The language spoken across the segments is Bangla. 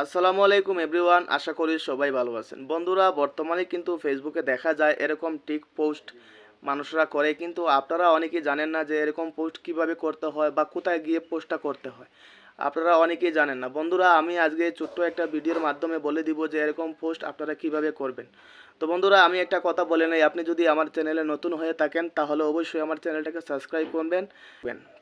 আসসালামু আলাইকুম এভরিওয়ান, আশা করি সবাই ভালো আছেন। বন্ধুরা, বর্তমানে কিন্তু ফেসবুকে দেখা যায় এরকম টিক পোস্ট মানুষরা করে, কিন্তু আপনারা অনেকেই জানেন না যে এরকম পোস্ট কিভাবে করতে হয় বা কোথায় গিয়ে পোস্টটা করতে হয়। আপনারা অনেকেই জানেন না। বন্ধুরা, আমি আজকে ছোট্ট একটা ভিডিওর মাধ্যমে বলে দিব যে এরকম পোস্ট আপনারা কিভাবে করবেন। তো বন্ধুরা, আমি একটা কথা বলে নেই, আপনি যদি আমার চ্যানেলে নতুন হয়ে থাকেন তাহলে অবশ্যই আমার চ্যানেলটাকে সাবস্ক্রাইব করবেন।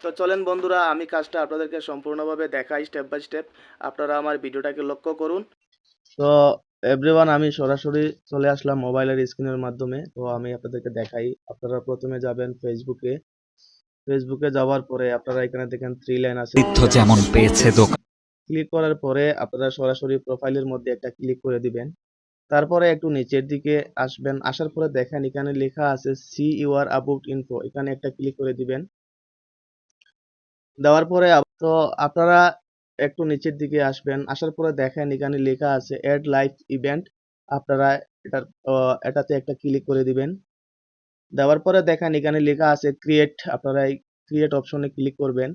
তো চলেন বন্ধুরা, আমি কাজটা আপনাদেরকে সম্পূর্ণভাবে দেখাই স্টেপ বাই স্টেপ। আপনারা আমার ভিডিওটাকে লক্ষ্য করুন। তো এভরিওয়ান, আমি সরাসরি চলে আসলাম মোবাইলের স্ক্রিনের মাধ্যমে। তো আমি আপনাদেরকে দেখাই। আপনারা প্রথমে যাবেন ফেসবুকে যাওয়ার পরে আপনারা এখানে দেখেন থ্রি লাইন আছে, যেমন পেয়েছে দোকান। ক্লিক করার পরে আপনারা সরাসরি প্রোফাইলের মধ্যে একটা ক্লিক করে দিবেন। তারপরে একটু নিচের দিকে আসবেন, আসার পরে দেখেন এখানে লেখা আছে সি ইউর অ্যাবাউট ইনফো, এখানে একটা ক্লিক করে দিবেন। দেওয়ার পরে তো আপনারা একটু নিচের দিকে আসবেন, আসার পরে দেখেন এখানে লেখা আছে অ্যাড লাইভ ইভেন্ট। আপনারা এটার এটাতে একটা ক্লিক করে দিবেন। দেওয়ার পরে দেখেন এখানে লেখা আছে ক্রিয়েট, আপনারা এই ক্রিয়েট অপশনে ক্লিক করবেন।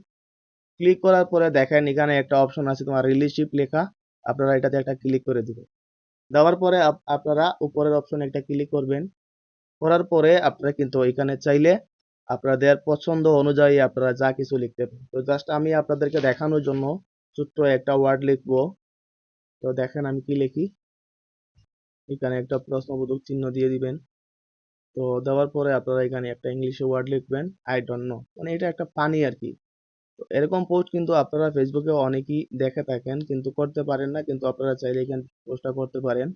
ক্লিক করার পরে দেখেন এখানে একটা অপশন আছে তোমার রিলেশনশিপ লেখা, আপনারা এটাতে একটা ক্লিক করে দিবেন। দেওয়ার পরে আপনারা উপরের অপশনে একটা ক্লিক করবেন। করার পরে আপনারা কিন্তু এখানে চাইলে আপনাদের পছন্দ অনুযায়ী আপনারা যা কিছু লিখতে পারেন। তো জাস্ট আমি আপনাদেরকে দেখানোর জন্য ছোট্ট একটা ওয়ার্ড লিখবো। তো দেখেন আমি কি লিখি। এখানে একটা প্রশ্নবোধক চিহ্ন দিয়ে দিবেন। তো দেওয়ার পরে আপনারা এখানে একটা ইংলিশে ওয়ার্ড লিখবেন, আই ডোন্ট নো, মানে এটা একটা পানি আর কি। তো এরকম পোস্ট কিন্তু আপনারা ফেসবুকে অনেকেই দেখে থাকেন, কিন্তু করতে পারেন না, কিন্তু আপনারা চাইলে এখানে পোস্টটা করতে পারেন।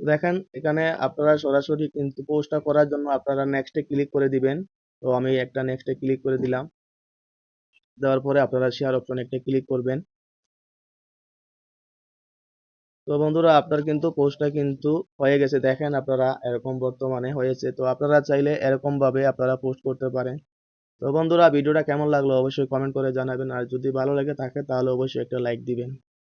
দেখেন এখানে আপনারা সরাসরি কিন্তু পোস্টটা করার জন্য আপনারা নেক্সটে ক্লিক করে দিবেন। তো আমি একটা নেক্সটে ক্লিক করে দিলাম। দেওয়ার পরে আপনারা শেয়ার অপশনে একটা ক্লিক করবেন। তো বন্ধুরা, আপনার কিন্তু পোস্টটা কিন্তু হয়ে গেছে, দেখেন আপনারা এরকম বর্তমানে হয়েছে। তো আপনারা চাইলে এরকম ভাবে আপনারা পোস্ট করতে পারেন। তো বন্ধুরা, ভিডিওটা কেমন লাগলো অবশ্যই কমেন্ট করে জানাবেন, আর যদি ভালো লেগে থাকে তাহলে অবশ্যই একটা লাইক দিবেন।